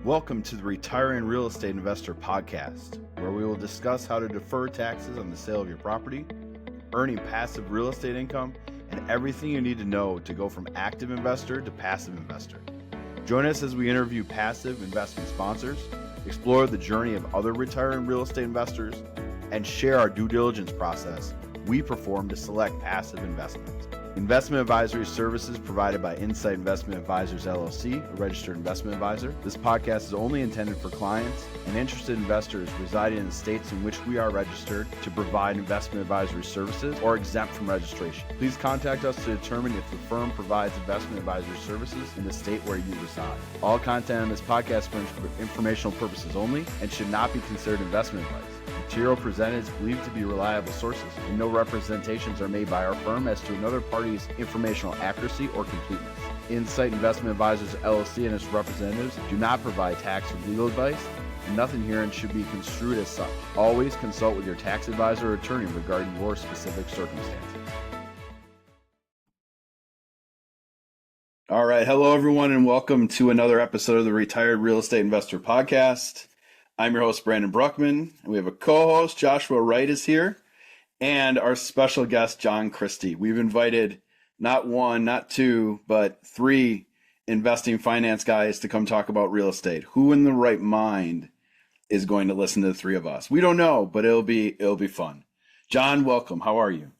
Welcome to the Retiring Real Estate Investor Podcast, where we will discuss how to defer taxes on the sale of your property, earning passive real estate income, and everything you need to know to go from active investor to passive investor. Join us as we interview passive investment sponsors, explore the journey of other retiring real estate investors, and share our due diligence process we perform to select passive investments. Investment advisory services provided by Insight Investment Advisors, LLC, a registered investment advisor. This podcast is only intended for clients and interested investors residing in the states in which we are registered to provide investment advisory services or exempt from registration. Please contact us to determine if the firm provides investment advisory services in the state where you reside. All content on this podcast is for informational purposes only and should not be considered investment advice. Material presented is believed to be reliable sources, and no representations are made by our firm as to another party's informational accuracy or completeness. Insight Investment Advisors, LLC and its representatives do not provide tax or legal advice, and nothing herein should be construed as such. Always consult with your tax advisor or attorney regarding your specific circumstances. All right. Hello, everyone, and welcome to another episode of the Retired Real Estate Investor Podcast. I'm your host, Brandon Bruckman, and we have a co-host, Joshua Wright is here, and our special guest, Christy. We've invited not one, not two, but three investing finance guys to come talk about real estate. Who in the right mind is going to listen to the three of us? We don't know, but it'll be fun. John, welcome. How are you?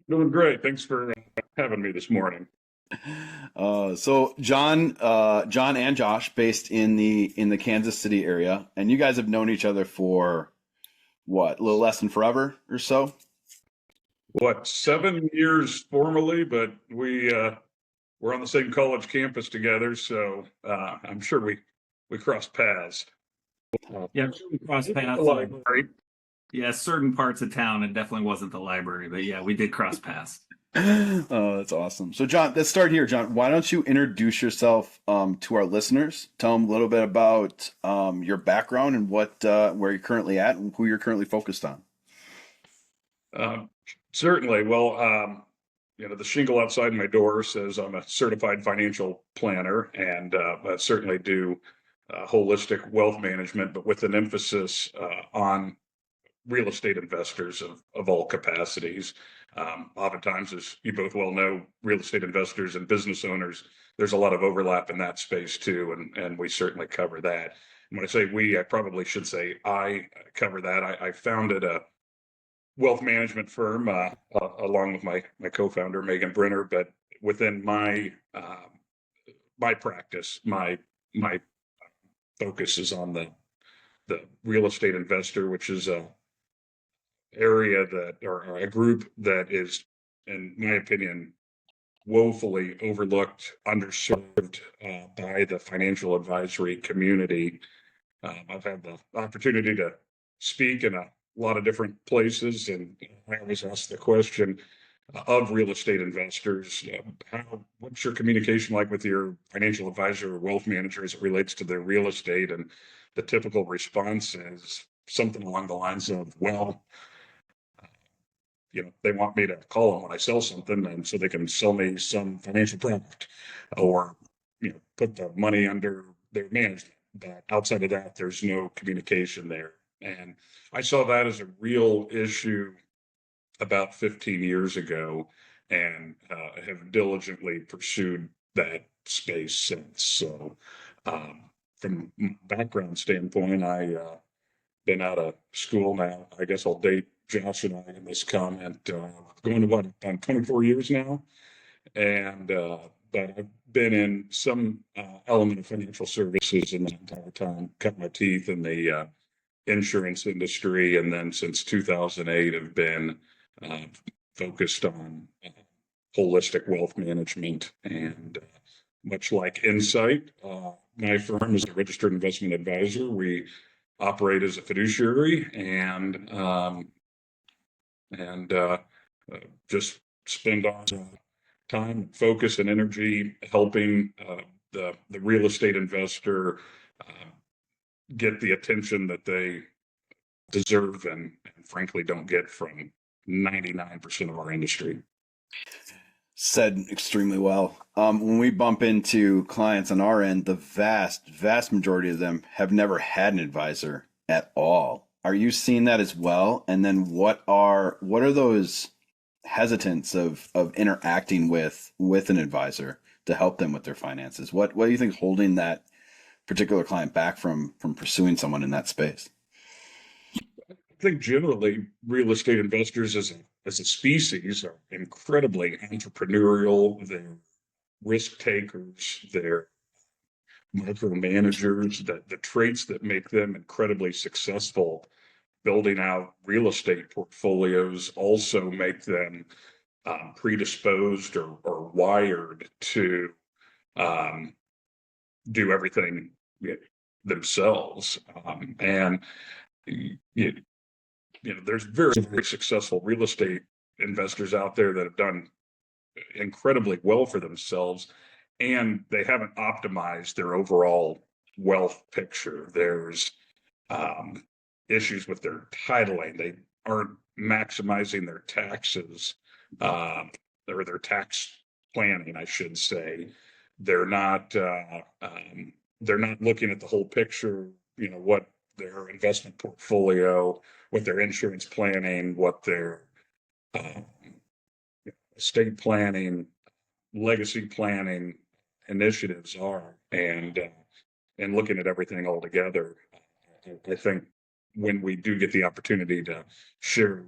Doing great. Thanks for having me this morning. So John and Josh, based in the Kansas City area, and you guys have known each other for what, a little less than forever or so? 7 years formally, but we're on the same college campus together, so I'm sure we crossed paths. Yeah, I'm sure we crossed paths. Right? Yeah, certain parts of town, it definitely wasn't the library, but yeah, we did cross paths. Oh, that's awesome. So John, let's start here. John, why don't you introduce yourself to our listeners? Tell them a little bit about your background and where you're currently at and who you're currently focused on. Certainly. Well, the shingle outside my door says I'm a certified financial planner, and I certainly do holistic wealth management, but with an emphasis on real estate investors of all capacities. Oftentimes, as you both well know, real estate investors and business owners, there's a lot of overlap in that space too, and we certainly cover that. And when I say we, I probably should say I cover that. I founded a wealth management firm along with my co-founder, Megan Brenner, but within my practice, my focus is on the real estate investor, which is a area or a group that is, in my opinion, woefully overlooked, underserved by the financial advisory community. I've had the opportunity to speak in a lot of different places, and I always ask the question of real estate investors, what's your communication like with your financial advisor or wealth manager as it relates to their real estate? And the typical response is something along the lines of, well, they want me to call them when I sell something, and so they can sell me some financial product or, put the money under their management. But outside of that, there's no communication there. And I saw that as a real issue about 15 years ago, and have diligently pursued that space since. So from a background standpoint, I been out of school now. I guess I'll date Josh and I in this comment, going to on 24 years now. And but I've been in some element of financial services in the entire time, cut my teeth in the insurance industry. And then since 2008, have been focused on holistic wealth management. And much like Insight, my firm is a registered investment advisor. We operate as a fiduciary and just spend our time, focus, and energy helping the real estate investor get the attention that they deserve and frankly don't get from 99% of our industry. Said extremely well. When we bump into clients on our end, the vast majority of them have never had an advisor at all. Are you seeing that as well? And then what are those hesitance of interacting with an advisor to help them with their finances? What do you think is holding that particular client back from pursuing someone in that space? I think generally real estate investors as a species are incredibly entrepreneurial. They're risk takers. They're micromanagers. The traits that make them incredibly successful building out real estate portfolios also make them predisposed or wired to um, do everything themselves. And you, there's very successful real estate investors out there that have done incredibly well for themselves, and they haven't optimized their overall wealth picture. There's issues with their titling. They aren't maximizing their taxes, or their tax planning, I should say. They're not they're not looking at the whole picture, what their investment portfolio, what their insurance planning, what their um, estate planning, legacy planning initiatives are, and looking at everything all together. I think when we do get the opportunity to share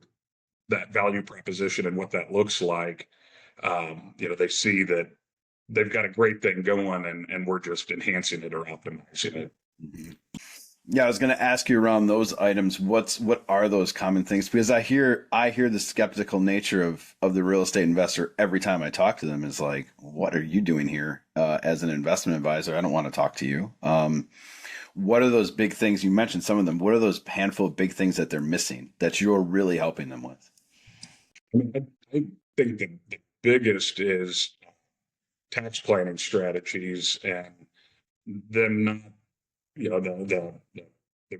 that value proposition and what that looks like, they see that they've got a great thing going, and we're just enhancing it or optimizing it. Mm-hmm. Yeah, I was going to ask you around those items. What are those common things? Because I hear the skeptical nature of the real estate investor every time I talk to them is like, what are you doing here as an investment advisor? I don't want to talk to you. What are those big things? You mentioned some of them. What are those handful of big things that they're missing that you're really helping them with? I mean, I think the biggest is tax planning strategies, and them not, the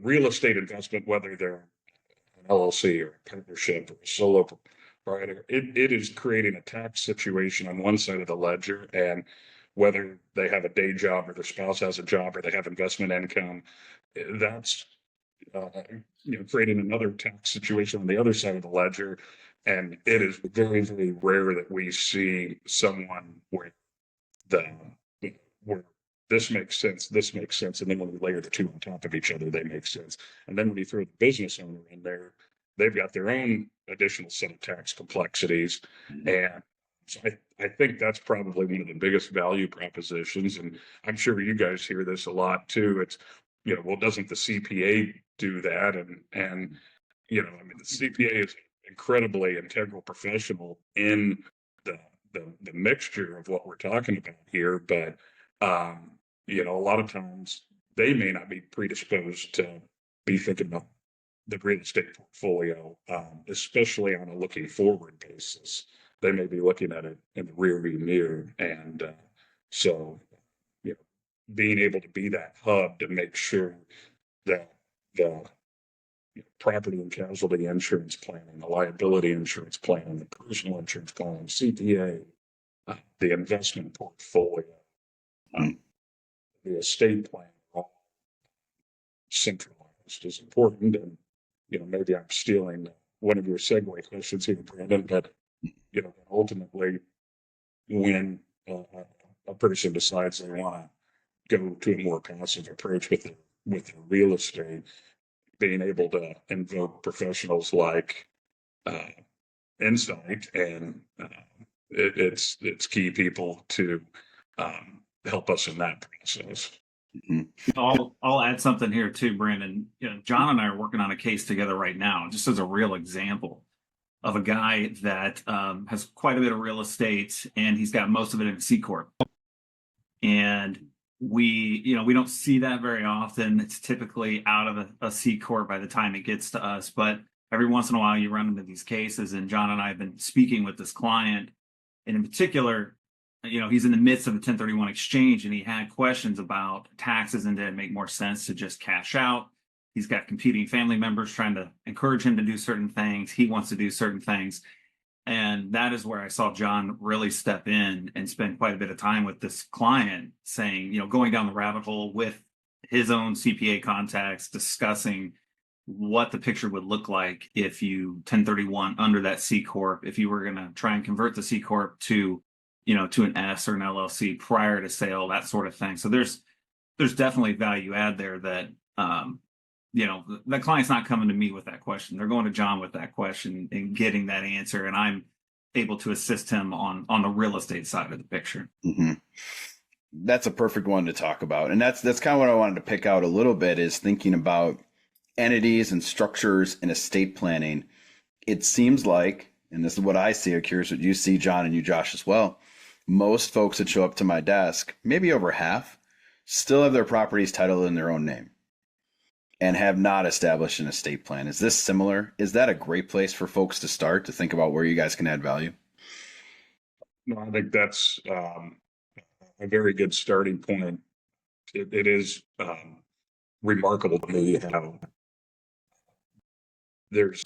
real estate investment, whether they're an LLC or a partnership or a solo proprietor, it is creating a tax situation on one side of the ledger, and whether they have a day job or their spouse has a job or they have investment income, that's creating another tax situation on the other side of the ledger. And it is very rare that we see someone where the where this makes sense, and then when we layer the two on top of each other, they make sense. And then when you throw the business owner in there, they've got their own additional set of tax complexities. And so I think that's probably one of the biggest value propositions. And I'm sure you guys hear this a lot too. It's, well, doesn't the CPA do that? And I mean, the CPA is incredibly integral professional in the mixture of what we're talking about here, but a lot of times they may not be predisposed to be thinking about the real estate portfolio, especially on a looking forward basis. They may be looking at it in the rearview mirror, and so being able to be that hub to make sure that the property and casualty insurance planning, the liability insurance planning, the personal insurance planning, CPA, the investment portfolio, the estate plan, all centralized is important. And maybe I'm stealing one of your segue questions here, Brandon, but ultimately, when a person decides they want to go to a more passive approach with their real estate, being able to invoke professionals like Insight, and it's key people to help us in that process. Mm-hmm. I'll add something here too, Brandon. John and I are working on a case together right now, just as a real example of a guy that has quite a bit of real estate, and he's got most of it in C Corp. And we don't see that very often. It's typically out of a C Corp by the time it gets to us. But every once in a while, you run into these cases, and John and I have been speaking with this client, and in particular, he's in the midst of a 1031 exchange, and he had questions about taxes, and did it make more sense to just cash out? He's got competing family members trying to encourage him to do certain things. He wants to do certain things. And that is where I saw John really step in and spend quite a bit of time with this client saying, going down the rabbit hole with his own CPA contacts, discussing what the picture would look like if you 1031 under that C Corp, if you were going to try and convert the C Corp to, to an S or an LLC prior to sale, that sort of thing. So there's definitely value add there that, the client's not coming to me with that question. They're going to John with that question and getting that answer. And I'm able to assist him on the real estate side of the picture. Mm-hmm. That's a perfect one to talk about. And that's kind of what I wanted to pick out a little bit, is thinking about entities and structures in estate planning. It seems like, and this is what I see, I'm curious what you see, John, and you, Josh, as well. Most folks that show up to my desk, maybe over half, still have their properties titled in their own name and have not established an estate plan. Is this similar? Is that a great place for folks to start to think about where you guys can add value? No, I think that's a very good starting point. It is remarkable to me how there's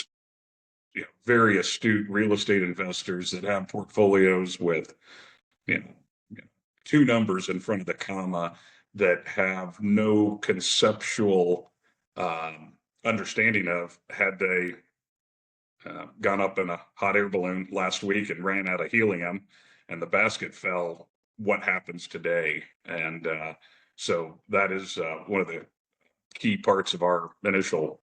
very astute real estate investors that have portfolios with two numbers in front of the comma that have no conceptual understanding of, had they gone up in a hot air balloon last week and ran out of helium and the basket fell, what happens today? And so that is one of the key parts of our initial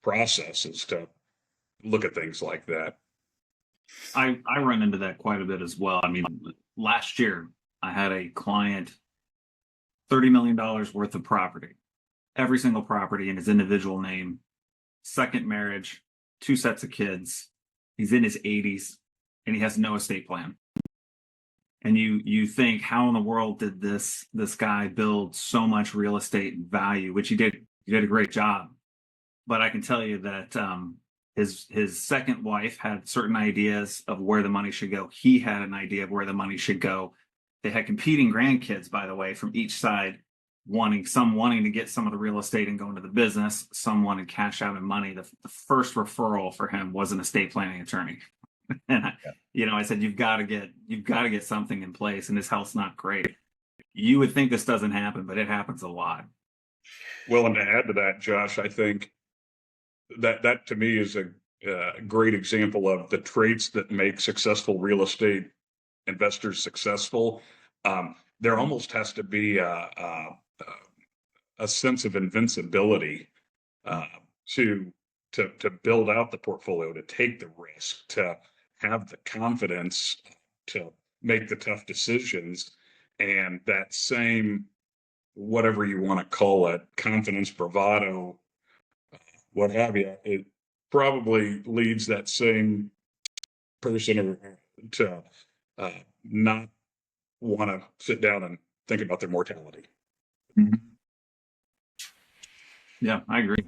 process, is to look at things like that. I run into that quite a bit as well. I mean, last year I had a client, $30 million worth of property, every single property in his individual name, second marriage, 2 sets of kids. He's in his 80s and he has no estate plan. And you think, how in the world did this guy build so much real estate value, which he did. He did a great job. But I can tell you that his second wife had certain ideas of where the money should go. He had an idea of where the money should go. They had competing grandkids, by the way, from each side, wanting to get some of the real estate and go into the business. Some wanted cash out and money. The first referral for him was an estate planning attorney. And I said, you've got to get something in place, and his health's not great. You would think this doesn't happen, but it happens a lot. Well, and to add to that, Josh, I think that to me is a great example of the traits that make successful real estate investors successful. There almost has to be a sense of invincibility to build out the portfolio, to take the risk, to have the confidence to make the tough decisions, and that same, whatever you want to call it, confidence, bravado, what have you, it probably leads that same person to not want to sit down and think about their mortality. Mm-hmm. Yeah, I agree.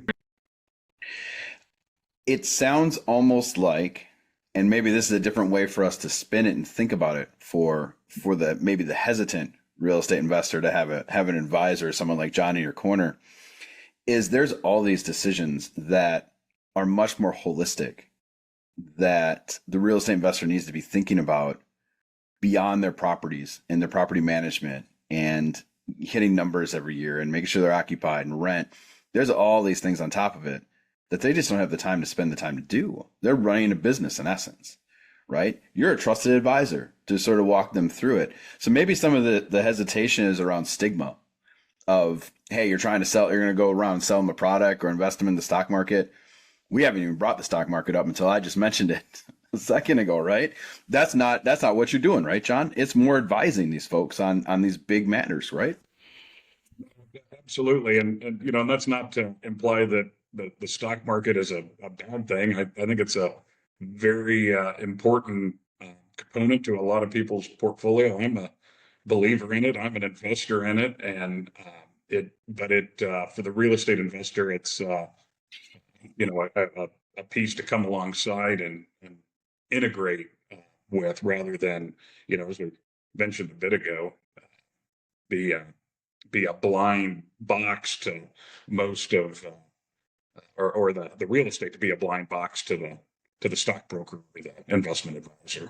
It sounds almost like, and maybe this is a different way for us to spin it and think about it for the hesitant real estate investor to have an advisor, someone like John in your corner, is there's all these decisions that are much more holistic that the real estate investor needs to be thinking about beyond their properties and their property management and hitting numbers every year and making sure they're occupied and rent. There's all these things on top of it that they just don't have the time to spend the time to do. They're running a business in essence, right? You're a trusted advisor to sort of walk them through it. So maybe some of the hesitation is around stigma of, hey, you're going to go around and sell them a product or invest them in the stock market. We haven't even brought the stock market up until I just mentioned it a second ago, right? That's not what you're doing, right, John? It's more advising these folks on these big matters, right? Absolutely. And that's not to imply that the stock market is a bad thing. I think it's a very important component to a lot of people's portfolio. I'm a believer in it. I'm an investor in it, and for the real estate investor, it's a piece to come alongside and integrate with, rather than, as we mentioned a bit ago, be a blind box to most of, or the real estate to be a blind box to the stockbroker or the investment advisor.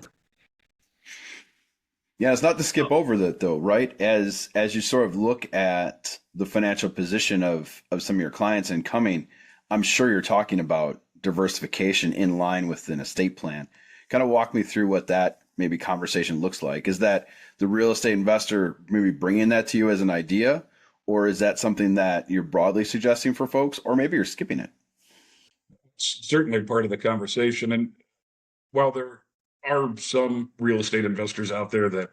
Yeah, it's not to skip over that though, right? As you sort of look at the financial position of some of your clients incoming, I'm sure you're talking about diversification in line with an estate plan. Kind of walk me through what that maybe conversation looks like. Is that the real estate investor maybe bringing that to you as an idea, or is that something that you're broadly suggesting for folks, or maybe you're skipping it? It's certainly part of the conversation. And while there are some real estate investors out there that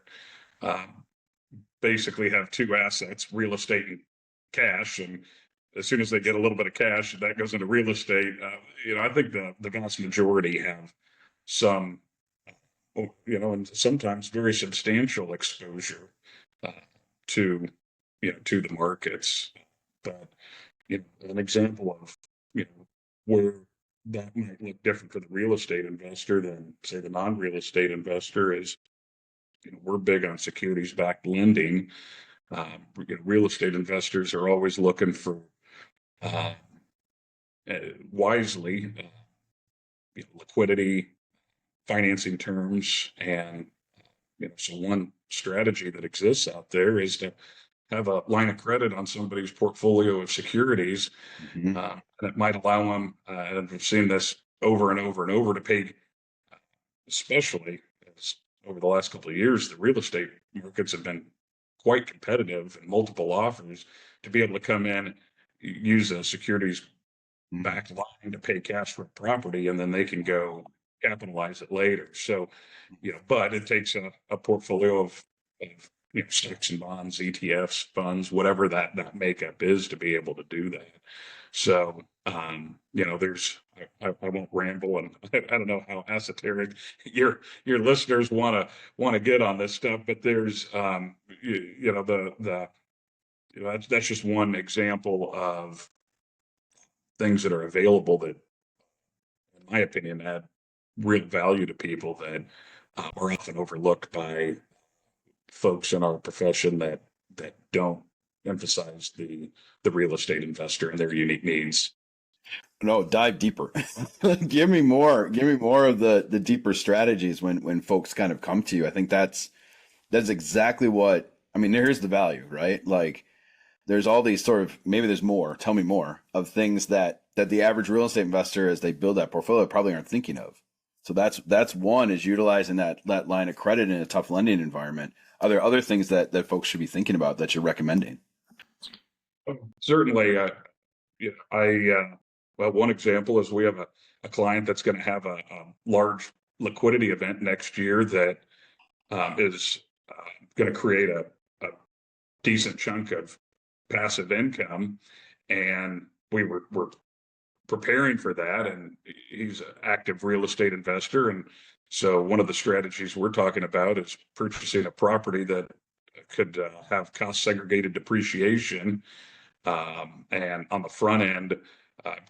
basically have two assets, real estate and cash, and as soon as they get a little bit of cash, that goes into real estate. I think the vast majority have some, and sometimes very substantial exposure uh, to, to the markets. But an example of where that might look different for the real estate investor than say the non-real estate investor is, we're big on securities-backed lending. Real estate investors are always looking for wisely liquidity, financing terms, and so one strategy that exists out there is to have a line of credit on somebody's portfolio of securities, Mm-hmm. and it might allow them, and we've seen this over and over and over, to pay, especially as over the last couple of years, the real estate markets have been quite competitive and multiple offers to be able to come in, use a securities backed line to pay cash for a property, and then they can go capitalize it later. So, but it takes a portfolio of stocks and bonds, ETFs, funds, whatever that makeup is, to be able to do that. So, there's, I won't ramble, and I don't know how esoteric your listeners want to get on this stuff, but there's, that's just one example of things that are available that, in my opinion, add real value to people that are often overlooked by folks in our profession that don't emphasize the real estate investor and their unique needs. No, dive deeper. Give me more of the deeper strategies when folks kind of come to you. I think that's exactly what I mean. Here's the value, right? Like there's all these sort of, maybe there's more, tell me more, of things that the average real estate investor, as they build that portfolio, probably aren't thinking of. So that's one, is utilizing that line of credit in a tough lending environment. Are there other things that folks should be thinking about that you're recommending? Certainly, well, one example is we have a client that's going to have a large liquidity event next year that is going to create a decent chunk of passive income, and we're preparing for that. And he's an active real estate investor, and so one of the strategies we're talking about is purchasing a property that could have cost segregated depreciation, and on the front end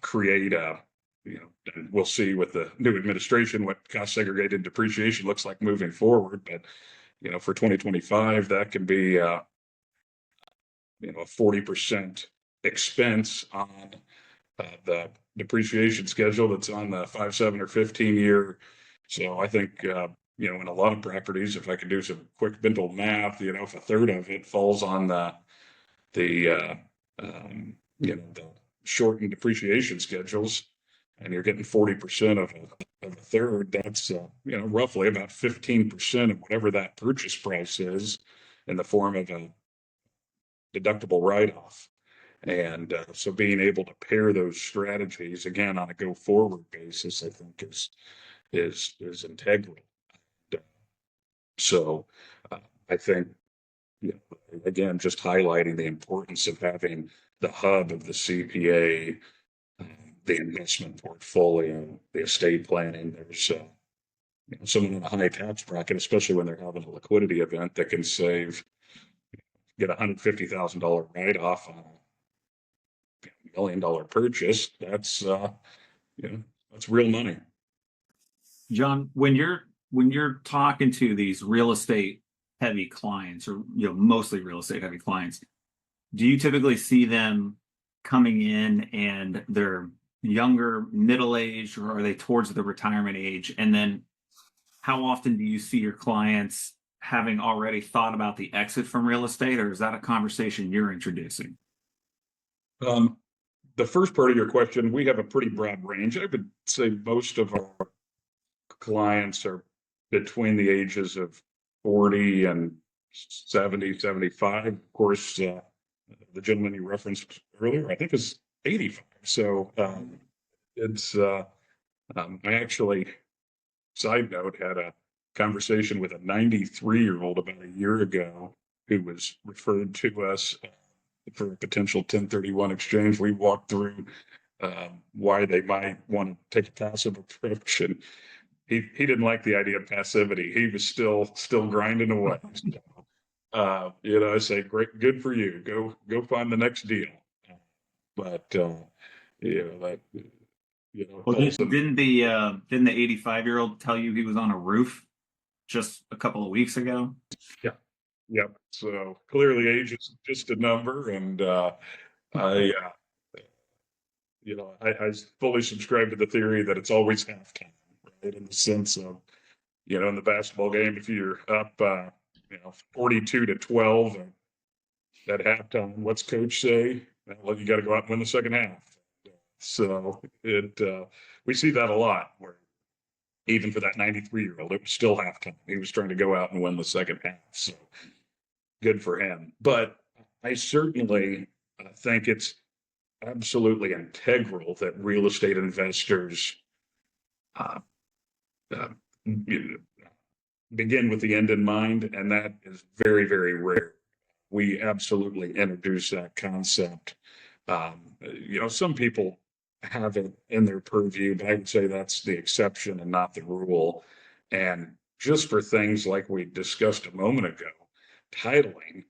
create a, and we'll see with the new administration what cost segregated depreciation looks like moving forward, but for 2025 that can be a 40% expense on the depreciation schedule that's on the 5, 7, or 15 year. So I think in a lot of properties, if I could do some quick mental math, if a third of it falls on the shortened depreciation schedules, and you're getting 40% of a third, that's roughly about 15% of whatever that purchase price is in the form of a deductible write-off. And so being able to pair those strategies again on a go forward basis, I think is integral. So I think, again, just highlighting the importance of having the hub of the CPA, the investment portfolio, the estate planning. There's someone in a high tax bracket, especially when they're having a liquidity event, that can get $150,000 write-off on a $1 million purchase. That's that's real money. John, when you're talking to these real estate heavy clients, or mostly real estate heavy clients, do you typically see them coming in and they're younger, middle age, or are they towards the retirement age? And then how often do you see your clients having already thought about the exit from real estate, or is that a conversation you're introducing? The first part of your question, we have a pretty broad range. I would say most of our clients are between the ages of 40 and 70, 75. Of course, the gentleman you referenced earlier, I think is 85. So it's, I actually, side note, had a conversation with a 93-year-old about a year ago who was referred to us for a potential 1031 exchange. We walked through why they might want to take a passive approach, and he didn't like the idea of passivity. He was still grinding away. I say, great, good for you. Go find the next deal. But that Well, didn't the 85-year-old tell you he was on a roof just a couple of weeks ago? Yeah. So clearly age is just a number. And I fully subscribe to the theory that it's always halftime, right? In the sense of, in the basketball game, if you're up, 42-12 at halftime, what's coach say? Well, you got to go out and win the second half. So we see that a lot, where even for that 93-year-old, it was still halftime. He was trying to go out and win the second half. So good for him. But I certainly think it's absolutely integral that real estate investors begin with the end in mind, and that is very, very rare. We absolutely introduce that concept. Some people have it in their purview, but I would say that's the exception and not the rule. And just for things like we discussed a moment ago, titling,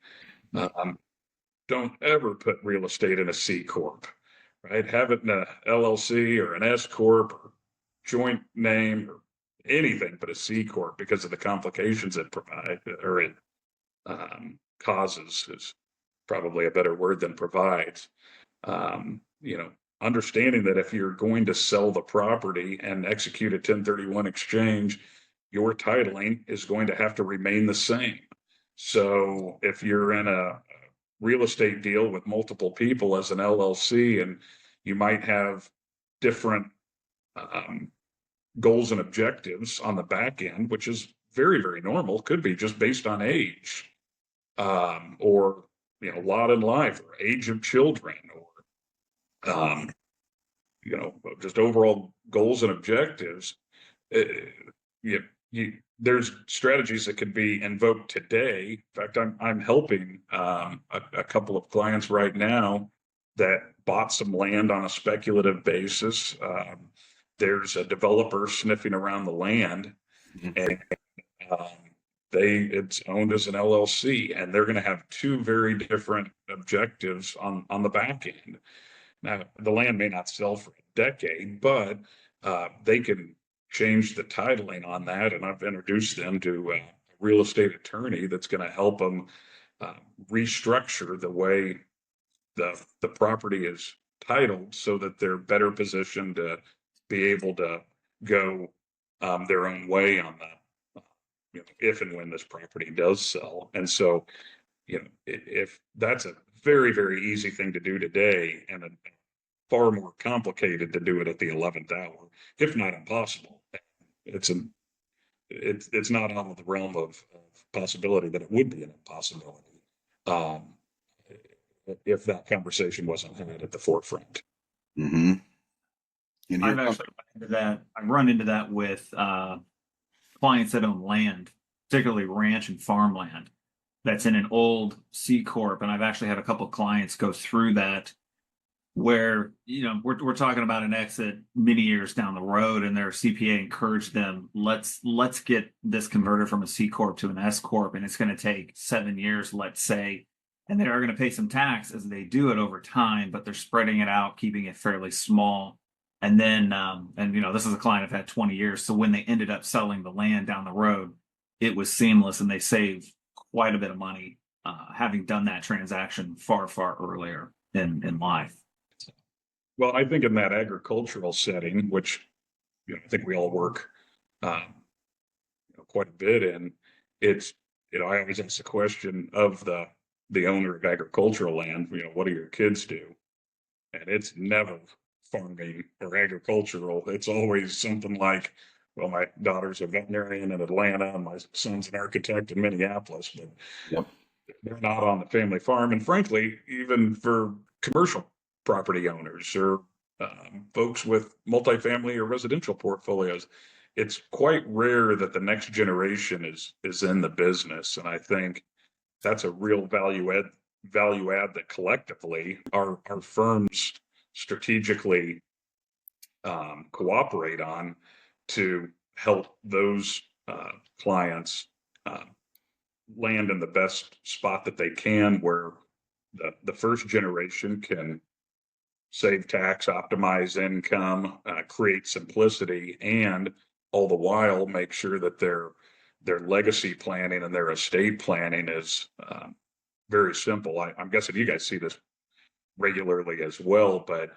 don't ever put real estate in a C corp, right? Have it in a LLC or an S corp or joint name or anything but a C corp, because of the complications it causes is probably a better word than provides. Understanding that if you're going to sell the property and execute a 1031 exchange, your titling is going to have to remain the same. So if you're in a real estate deal with multiple people as an LLC, and you might have different goals and objectives on the back end, which is very, very normal, could be just based on age, or lot in life, or age of children, or just overall goals and objectives. There's strategies that could be invoked today. In fact, I'm helping a couple of clients right now that bought some land on a speculative basis. There's a developer sniffing around the land, and it's owned as an LLC, and they're going to have two very different objectives on the back end. Now, the land may not sell for a decade, but they can change the titling on that, and I've introduced them to a real estate attorney that's going to help them restructure the way the property is titled, so that they're better positioned to be able to go their own way on that, if and when this property does sell. And so, if that's a very, very easy thing to do today, and a far more complicated to do it at the 11th hour, if not impossible. It's not out of the realm of possibility that it would be an impossibility, if that conversation wasn't had at the forefront. Mm-hmm. I've actually run into that with clients that own land, particularly ranch and farmland, that's in an old C corp, and I've actually had a couple of clients go through that, where we're talking about an exit many years down the road, and their CPA encouraged them, let's get this converted from a C corp to an S corp, and it's going to take 7 years, let's say, and they are going to pay some tax as they do it over time, but they're spreading it out, keeping it fairly small. And then this is a client I've had 20 years, so when they ended up selling the land down the road, it was seamless, and they saved quite a bit of money having done that transaction far, far earlier in life. Well, I think in that agricultural setting, which I think we all work quite a bit in, it's I always ask the question of the owner of agricultural land, what do your kids do? And it's never farming or agricultural. It's always something like, well, my daughter's a veterinarian in Atlanta and my son's an architect in Minneapolis, but Yep. they're not on the family farm. And frankly, even for commercial property owners or folks with multifamily or residential portfolios, it's quite rare that the next generation is in the business. And I think that's a real value add that collectively our firms strategically cooperate on to help those clients uh, land in the best spot that they can, where the first generation can save tax, optimize income, create simplicity, and all the while make sure that their legacy planning and their estate planning is very simple. I'm guessing you guys see this regularly as well, but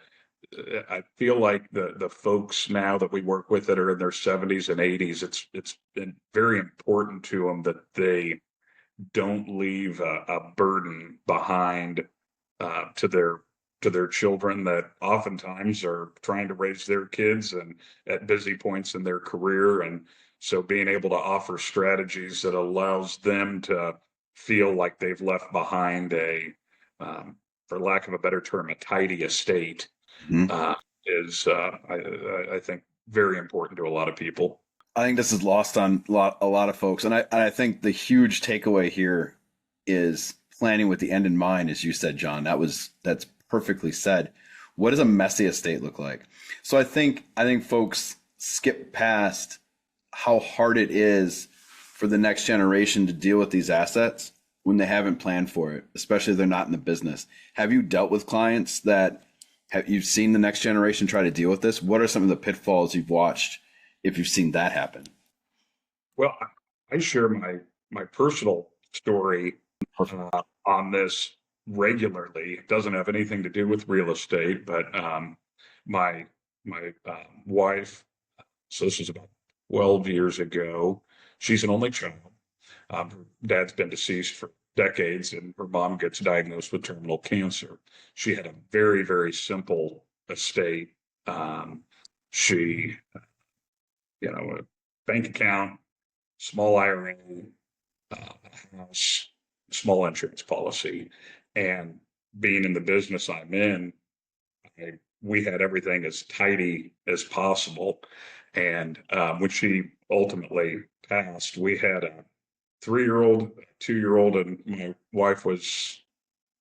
I feel like the folks now that we work with that are in their 70s and 80s, it's been very important to them that they don't leave a burden behind to their children that oftentimes are trying to raise their kids and at busy points in their career. And so being able to offer strategies that allows them to feel like they've left behind for lack of a better term, a tidy estate Mhm. is, I think, very important to a lot of people. I think this is lost on a lot of folks, and I think the huge takeaway here is planning with the end in mind, as you said, John. That's perfectly said. What does a messy estate look like? So I think folks skip past how hard it is for the next generation to deal with these assets when they haven't planned for it, especially if they're not in the business. Have you dealt with clients that you've seen the next generation try to deal with this? What are some of the pitfalls you've watched if you've seen that happen? Well, I share my personal story on this regularly. It doesn't have anything to do with real estate, but my wife, so this was about 12 years ago. She's an only child. Her dad's been deceased for decades, and her mom gets diagnosed with terminal cancer. She had a very, very simple estate. She, a bank account, small IRA, house, small insurance policy. And being in the business I'm in, we had everything as tidy as possible. And when she ultimately passed, we had a 3-year-old, a 2-year-old, and my wife was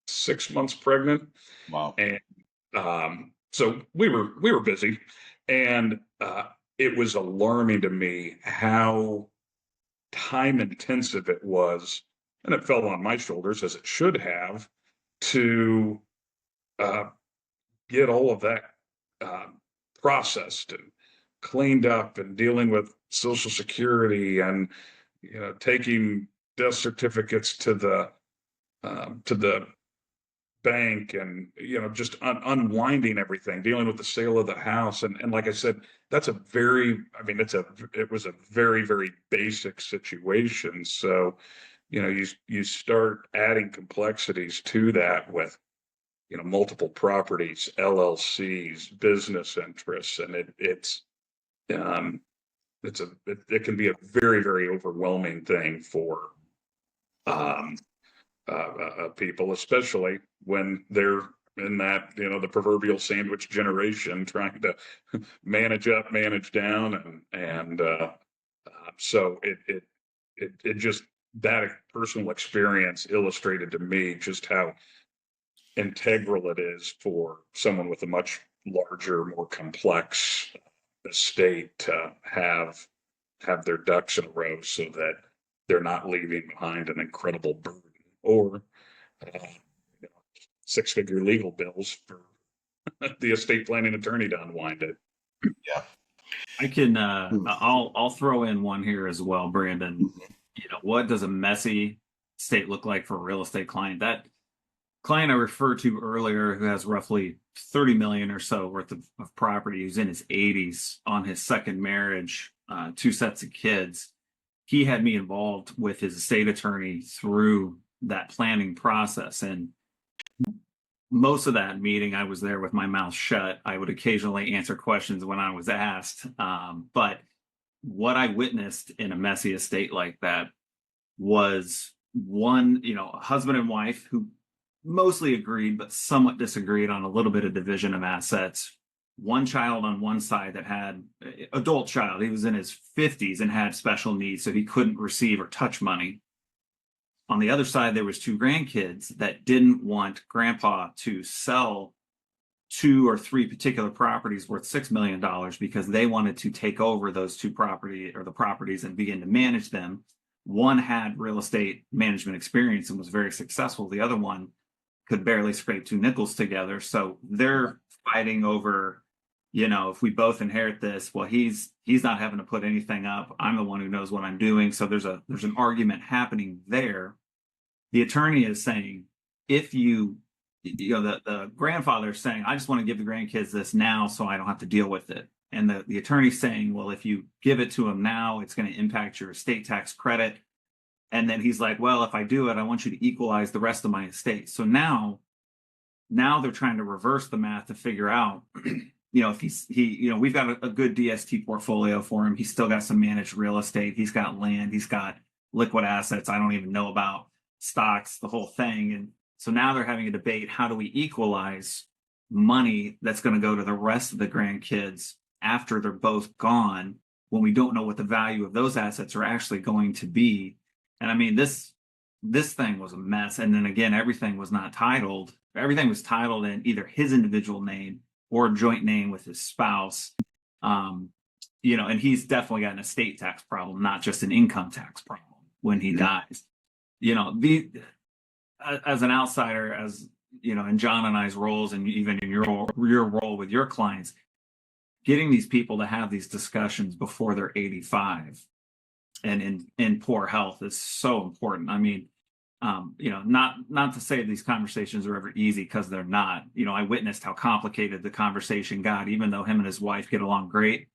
6 months pregnant. Wow. And so we were busy, and it was alarming to me how time intensive it was, and it fell on my shoulders as it should have to get all of that processed and cleaned up and dealing with Social Security and taking death certificates to the bank and just unwinding everything, dealing with the sale of the house, and like I said, that's it was a very, very basic situation. So you start adding complexities to that with multiple properties, LLCs, business interests, and it can be a very, very overwhelming thing for people, especially when they're in that the proverbial sandwich generation, trying to manage up, manage down, and so it just, that personal experience illustrated to me just how integral it is for someone with a much larger, more complex estate to have their ducks in a row so that they're not leaving behind an incredible burden or 6-figure legal bills for the estate planning attorney to unwind it. Yeah. I can I'll throw in one here as well, Brandon. What does a messy estate look like for a real estate client? client I referred to earlier, who has roughly 30 million or so worth of property, who's in his 80s on his second marriage, two sets of kids. He had me involved with his estate attorney through that planning process. And most of that meeting, I was there with my mouth shut. I would occasionally answer questions when I was asked. But what I witnessed in a messy estate like that was one, a husband and wife who mostly agreed, but somewhat disagreed on a little bit of division of assets. One child on one side that had adult child. He was in his 50s and had special needs, so he couldn't receive or touch money. On the other side, there was two grandkids that didn't want grandpa to sell 2 or 3 particular properties worth $6 million because they wanted to take over those two the properties and begin to manage them. One had real estate management experience and was very successful. The other one could barely scrape 2 nickels together. So they're fighting over, if we both inherit this, well, he's not having to put anything up. I'm the one who knows what I'm doing. So there's an argument happening there. The attorney is saying, if the grandfather is saying, I just want to give the grandkids this now so I don't have to deal with it. And the attorney's saying, well, if you give it to them now, it's going to impact your estate tax credit. And then he's like, well, if I do it, I want you to equalize the rest of my estate. So now they're trying to reverse the math to figure out, if we've got a good DST portfolio for him. He's still got some managed real estate. He's got land. He's got liquid assets I don't even know about, stocks, the whole thing. And so now they're having a debate. How do we equalize money that's going to go to the rest of the grandkids after they're both gone, when we don't know what the value of those assets are actually going to be? And I mean, this thing was a mess. And then again, everything was not titled. Everything was titled in either his individual name or a joint name with his spouse. And he's definitely got an estate tax problem, not just an income tax problem when he dies. As an outsider, in John and I's roles, and even in your role with your clients, getting these people to have these discussions before they're 85 and in poor health is so important. I mean, not to say these conversations are ever easy, because they're not. I witnessed how complicated the conversation got, even though him and his wife get along great.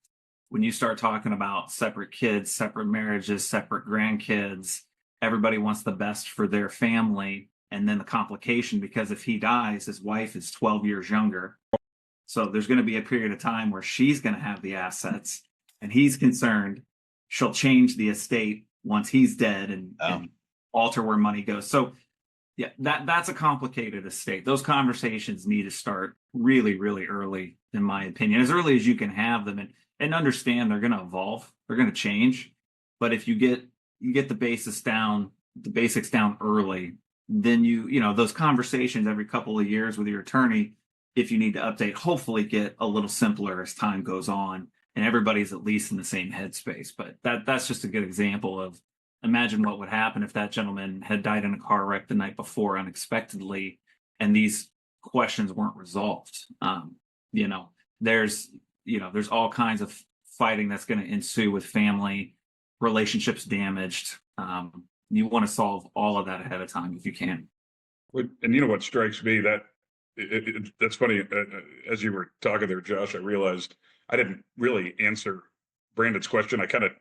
When you start talking about separate kids, separate marriages, separate grandkids, everybody wants the best for their family. And then the complication, because if he dies, his wife is 12 years younger. So there's going to be a period of time where she's going to have the assets, and he's concerned she'll change the estate once he's dead and alter where money goes. So yeah, that's a complicated estate. Those conversations need to start really, really early, in my opinion, as early as you can have them, and understand they're going to evolve, they're going to change. But if you get the basics down early, then those conversations every couple of years with your attorney, if you need to update, hopefully get a little simpler as time goes on and everybody's at least in the same headspace. But that's just a good example of, imagine what would happen if that gentleman had died in a car wreck the night before unexpectedly and these questions weren't resolved. There's all kinds of fighting that's going to ensue with family, relationships damaged. You want to solve all of that ahead of time if you can. And what strikes me, that that's funny. As you were talking there, Josh, I realized I didn't really answer Brandon's question. I kind of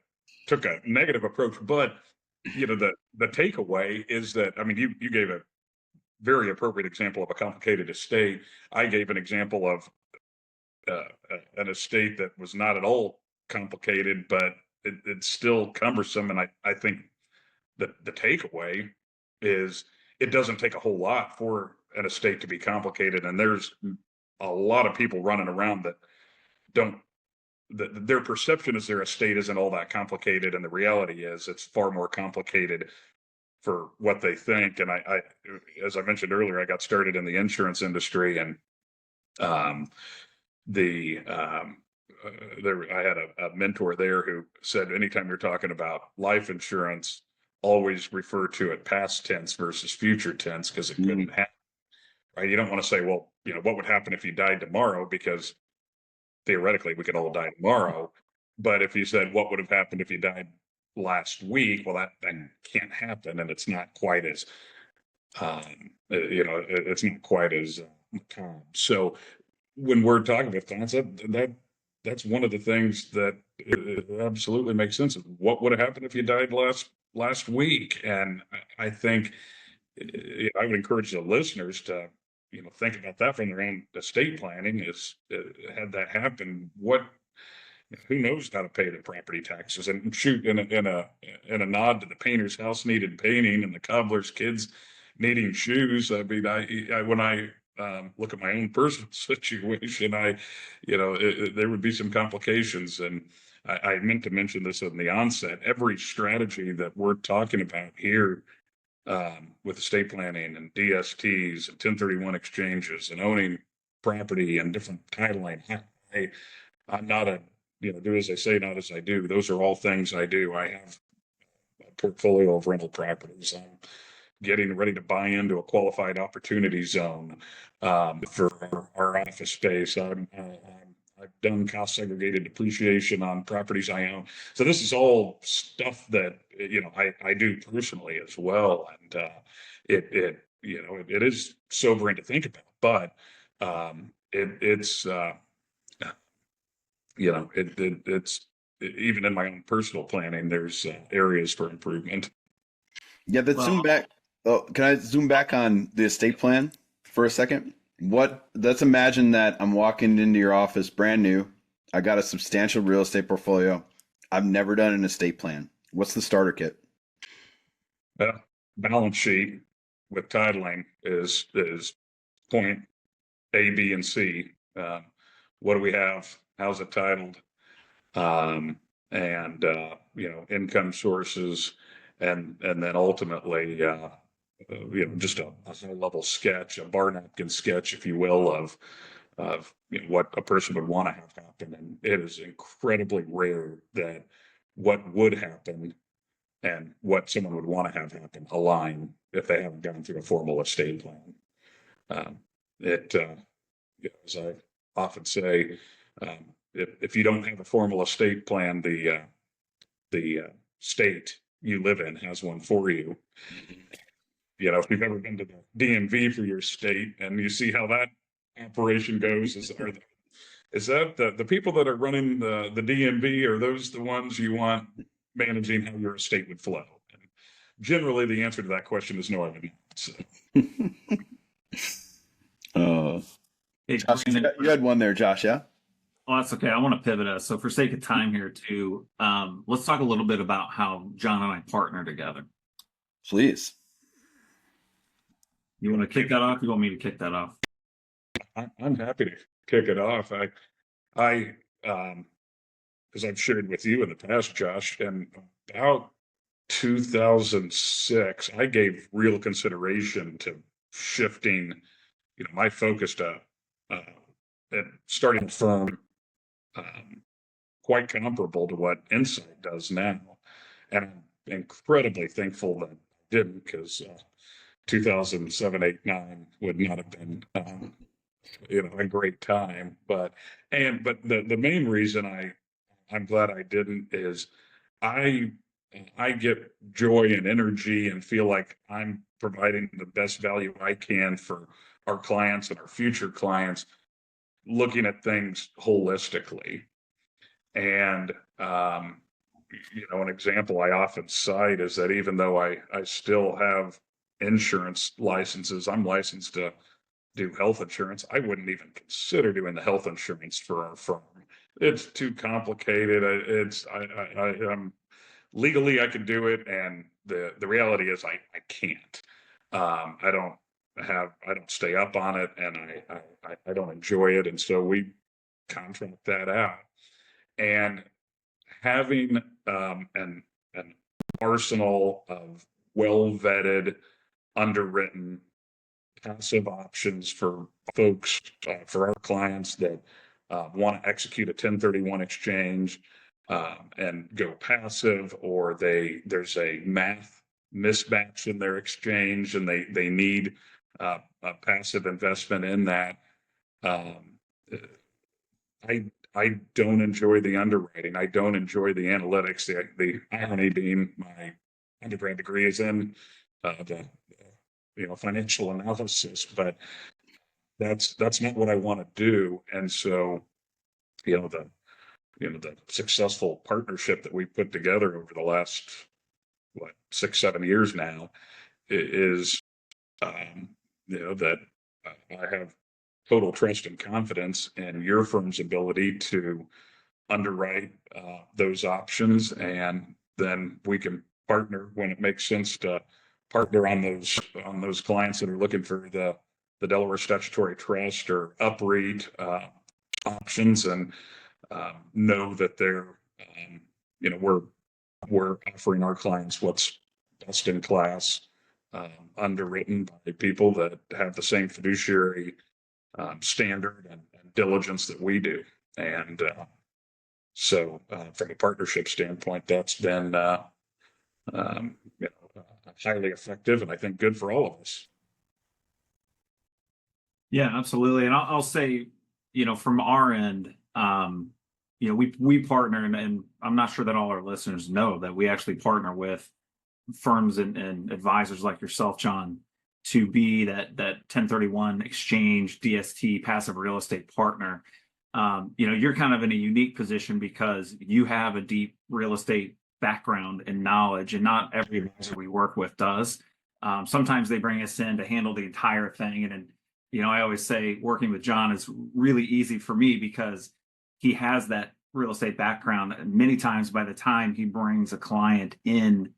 took a negative approach, but the takeaway is that, I mean, you gave a very appropriate example of a complicated estate. I gave an example of an estate that was not at all complicated, but it's still cumbersome. And I think that the takeaway is it doesn't take a whole lot for an estate to be complicated. And there's a lot of people running around that their perception is their estate isn't all that complicated. And the reality is it's far more complicated for what they think. And I as I mentioned earlier, I got started in the insurance industry, and I had a mentor there who said, anytime you're talking about life insurance, always refer to it past tense versus future tense, because it couldn't happen. Right? You don't want to say, well, what would happen if you died tomorrow? Because theoretically we could all die tomorrow. But if you said, what would have happened if you died last week? Well, that can't happen, and it's not quite as It's not quite as macabre. So when we're talking about concept, that's one of the things that it absolutely makes sense. What would have happened if you died last week? And I think I would encourage the listeners to think about that from their own estate planning. Is had that happen, who knows how to pay their property taxes? And shoot, in a nod to the painter's house needed painting and the cobbler's kids needing shoes. I mean, I when I look at my own personal situation, there would be some complications. And I meant to mention this in the onset. Every strategy that we're talking about here, with estate planning and DSTs and 1031 exchanges and owning property and different titling, I'm not do as I say, not as I do. Those are all things I do. I have a portfolio of rental properties. I'm getting ready to buy into a qualified opportunity zone for our office space. I've done cost segregated depreciation on properties I own. So this is all stuff that I do personally as well, and it is sobering to think about, but it's it's even in my own personal planning, there's areas for improvement. Yeah, let's zoom back. Oh, can I zoom back on the estate plan for a second? Let's imagine that I'm walking into your office brand new. I got a substantial real estate portfolio. I've never done an estate plan. What's the starter kit? Balance sheet with titling is point A, B, and C. What do we have? How's it titled? And income sources, and then ultimately, just a high level sketch, a bar napkin sketch, if you will, of what a person would want to have happen. And it is incredibly rare that what would happen and what someone would want to have happen align if they haven't gone through a formal estate plan. As I often say, if you don't have a formal estate plan, the state you live in has one for you. If you've ever been to the DMV for your state and you see how that operation goes, is that the people that are running the DMV, are those the ones you want managing how your estate would flow? And generally, the answer to that question is no, I mean. So. Josh, you had one there, Josh, yeah? Oh, that's okay. I want to pivot us. So for sake of time here too, let's talk a little bit about how John and I partner together. Please. You want to kick that off? You want me to kick that off? I'm happy to kick it off. I as I've shared with you in the past, Josh, and about 2006, I gave real consideration to shifting, my focus to starting a firm quite comparable to what Insight does now. And I'm incredibly thankful that I didn't, because 2007, 8, 9 would not have been a great time. But the main reason I'm glad I didn't is I get joy and energy and feel like I'm providing the best value I can for our clients and our future clients, looking at things holistically. And an example I often cite is that even though I still have insurance licenses, I'm licensed to do health insurance. I wouldn't even consider doing the health insurance for our firm. It's too complicated. I'm legally I could do it, and the reality is I can't. I don't stay up on it, and I don't enjoy it, and so we contract that out. And having an arsenal of well-vetted, underwritten, passive options for folks, for our clients that want to execute a 1031 exchange and go passive, or there's a math mismatch in their exchange and they need a passive investment in that. I don't enjoy the underwriting. I don't enjoy the analytics. The irony being my undergrad degree is in the financial analysis, but that's not what I want to do. And so, the successful partnership that we put together over the last, 6-7 years now is, that I have total trust and confidence in your firm's ability to underwrite those options, and then we can partner when it makes sense to partner on those clients that are looking for the Delaware Statutory Trust or UPREIT options, and know that they're we're offering our clients what's best in class, underwritten by people that have the same fiduciary standard and diligence that we do. And so from a partnership standpoint, that's been highly effective, and I think good for all of us. Yeah, absolutely. And I'll say, from our end, we partner, and I'm not sure that all our listeners know that we actually partner with firms and advisors like yourself, John, to be that 1031 exchange DST passive real estate partner. You're kind of in a unique position because you have a deep real estate background and knowledge, and not every advisor we work with does. Sometimes they bring us in to handle the entire thing. And I always say working with John is really easy for me because he has that real estate background. And many times by the time he brings a client in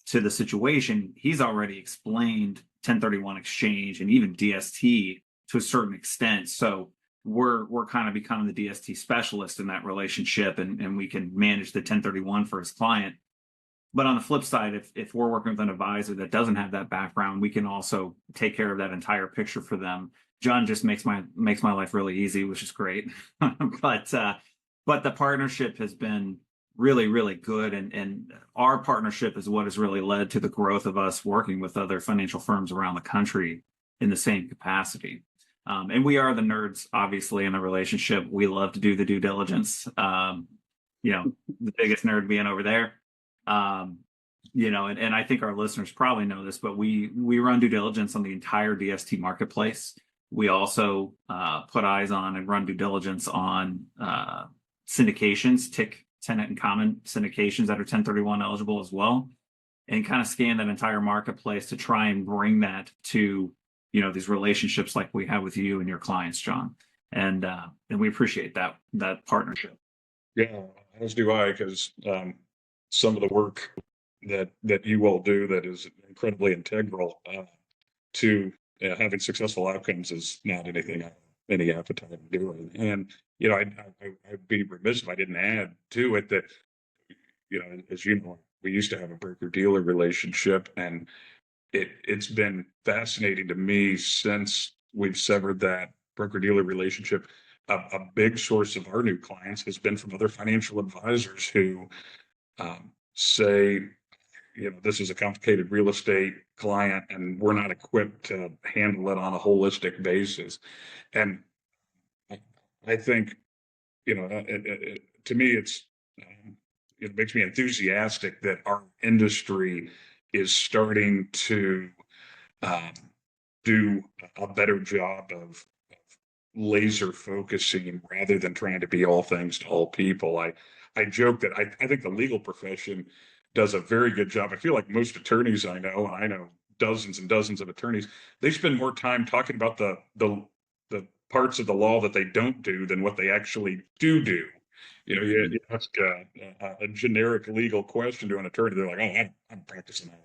to the situation, he's already explained 1031 exchange and even DST to a certain extent. So we're kind of becoming the DST specialist in that relationship, and we can manage the 1031 for his client. But on the flip side, if we're working with an advisor that doesn't have that background, we can also take care of that entire picture for them. John just makes my life really easy, which is great. But the partnership has been really, really good. And our partnership is what has really led to the growth of us working with other financial firms around the country in the same capacity. And we are the nerds, obviously, in the relationship. We love to do the due diligence. The biggest nerd being over there. And I think our listeners probably know this, but we run due diligence on the entire DST marketplace. We also put eyes on and run due diligence on syndications, TIC, tenant and common syndications that are 1031 eligible as well, and kind of scan that entire marketplace to try and bring that to these relationships like we have with you and your clients, John. And we appreciate that partnership. Yeah, as do I, because some of the work that you all do that is incredibly integral to having successful outcomes is not anything I have any appetite in doing. And I'd be remiss if I didn't add to it that as you know, we used to have a broker-dealer relationship, and it's been fascinating to me since we've severed that broker-dealer relationship. A big source of our new clients has been from other financial advisors who say, this is a complicated real estate client and we're not equipped to handle it on a holistic basis. And I think, to me, it makes me enthusiastic that our industry is starting to do a better job of laser focusing rather than trying to be all things to all people. I joke that I think the legal profession does a very good job. I feel like most attorneys I know, and I know dozens and dozens of attorneys, they spend more time talking about the parts of the law that they don't do than what they actually do. You ask a generic legal question to an attorney, they're like, "Oh, I'm practicing that.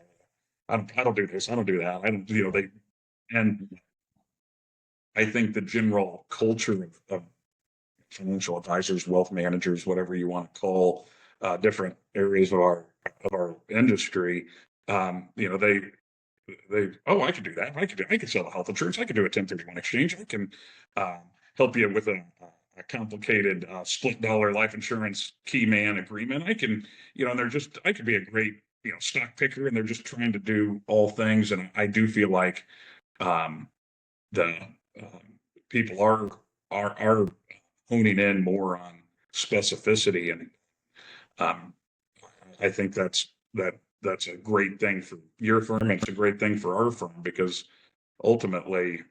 I don't do this. I don't do that. I don't." And I think the general culture of financial advisors, wealth managers, whatever you want to call different areas of our industry, I can do that. I can sell a health insurance. I can do a 1031 exchange. I can help you with a complicated split dollar life insurance key man agreement. I can, and I could be a great, stock picker, and they're just trying to do all things. And I do feel like the people are honing in more on specificity, and I think that's a great thing for your firm, and it's a great thing for our firm, because ultimately,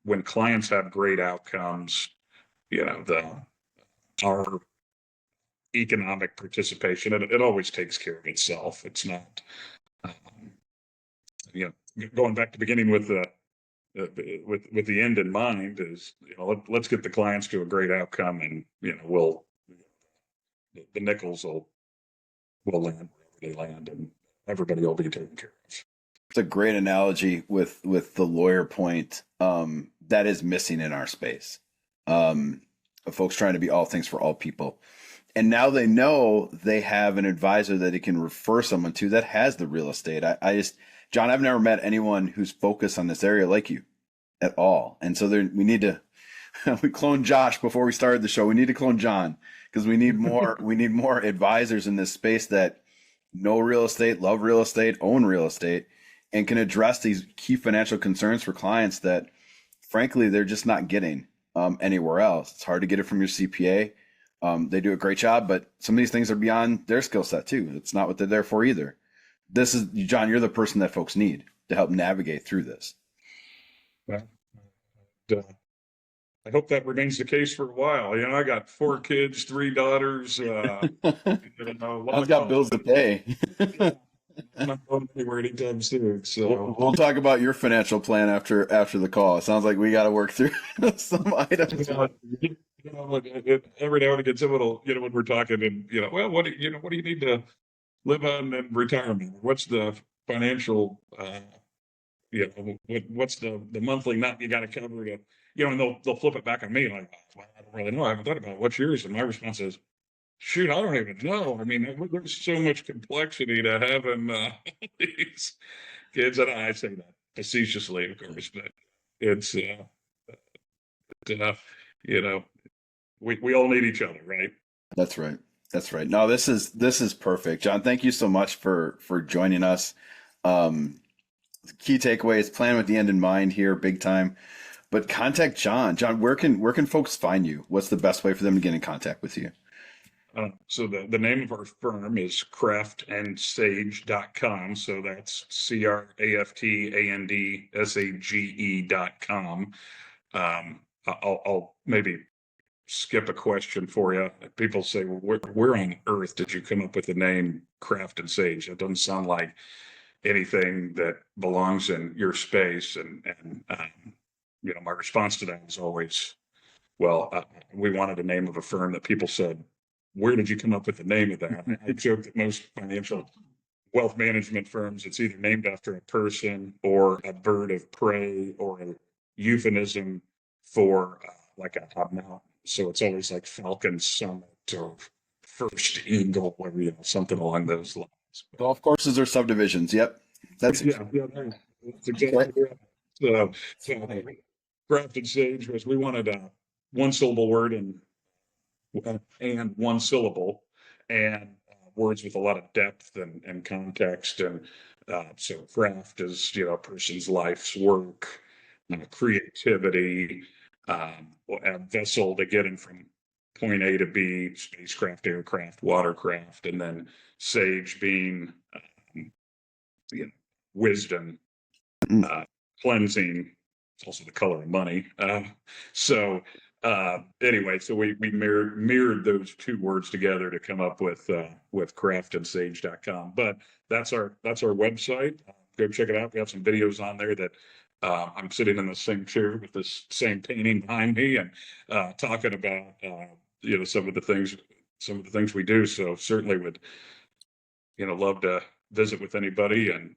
when clients have great outcomes, our economic participation, it always takes care of itself. It's not, um, going back to beginning with with the end in mind is, let's get the clients to a great outcome, and the nickels will land wherever they land, and everybody will be taken care of. It's a great analogy with the lawyer point that is missing in our space. Of folks trying to be all things for all people. And now they know they have an advisor that they can refer someone to that has the real estate. John, I've never met anyone who's focused on this area like you at all. And so we need to, we cloned Josh before we started the show. We need to clone John because we need more, we need more advisors in this space that know real estate, love real estate, own real estate, and can address these key financial concerns for clients that frankly, they're just not getting anywhere else. It's hard to get it from your CPA. They do a great job, but some of these things are beyond their skill set too. It's not what they're there for either. This is, John, you're the person that folks need to help navigate through this. Well, I hope that remains the case for a while. I got 4 kids, 3 daughters. I've got bills to pay. I'm not going anywhere anytime soon. So we'll talk about your financial plan after the call. It sounds like we got to work through some items. Every now and again, someone will, when we're talking, and well, what do you need to live on in retirement? What's the financial, what's the monthly nut you got to cover to, and they'll flip it back on me like, well, I don't really know. I haven't thought about it. What's yours? And my response is, shoot, I don't even know. I mean, there's so much complexity to having these kids, and I say that facetiously, of course, but it's we all need each other, right? That's right. That's right. No, this is perfect, John. Thank you so much for joining us. Key takeaways: plan with the end in mind here, big time. But contact John. John, where can folks find you? What's the best way for them to get in contact with you? So the name of our firm is craftandsage.com. So that's craftandsage.com. I'll maybe skip a question for you. People say, well, where on earth did you come up with the name Craft and Sage? It doesn't sound like anything that belongs in your space. And my response to that is always, well, we wanted a name of a firm that people said, where did you come up with the name of that? I joke that most financial wealth management firms, it's either named after a person or a bird of prey or a euphemism for like a mountain. So it's always like Falcon Summit or First Eagle, or something along those lines. Golf courses or subdivisions. Yep. That's exactly right. So Craft and Sage was, we wanted a 1-syllable word and 1 syllable, and words with a lot of depth and context. And so craft is, a person's life's work, creativity, a vessel to get him from point A to B, spacecraft, aircraft, watercraft, and then sage being, wisdom, cleansing. It's also the color of money. Anyway, so we mirrored those 2 words together to come up with craftandsage.com. But that's our website. Go check it out. We have some videos on there that I'm sitting in the same chair with this same painting behind me and talking about some of the things we do. So certainly would love to visit with anybody and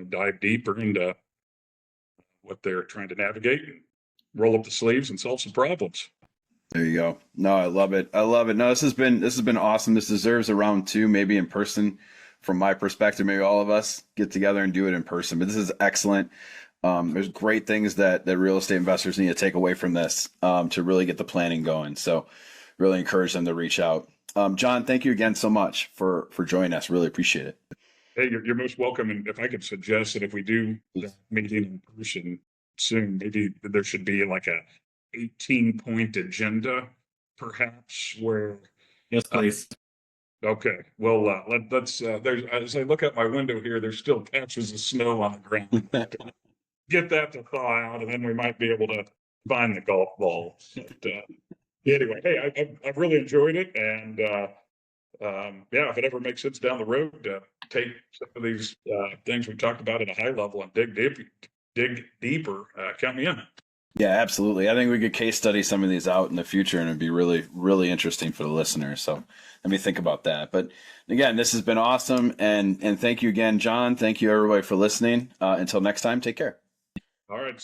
dive deeper into what they're trying to navigate and roll up the sleeves and solve some problems. There you go. No, I love it. No, this has been awesome. This deserves a round 2, maybe in person. From my perspective, maybe all of us get together and do it in person. But this is excellent. There's great things that real estate investors need to take away from this to really get the planning going. So really encourage them to reach out. John, thank you again so much for joining us. Really appreciate it. Hey, you're most welcome. And if I could suggest that if we do the meeting in person soon, maybe there should be like a 18-point agenda, perhaps, where yes, please. Okay, well, let's, there's, as I look out my window here, there's still patches of snow on the ground. Get that to thaw out, and then we might be able to find the golf ball. But, anyway, hey, I've really enjoyed it, and yeah, if it ever makes sense down the road to take some of these things we talked about at a high level and dig deeper, count me in. Yeah, absolutely. I think we could case study some of these out in the future, and it'd be really, really interesting for the listeners. So let me think about that. But again, this has been awesome, and thank you again, John. Thank you everybody for listening. Until next time, take care. All right.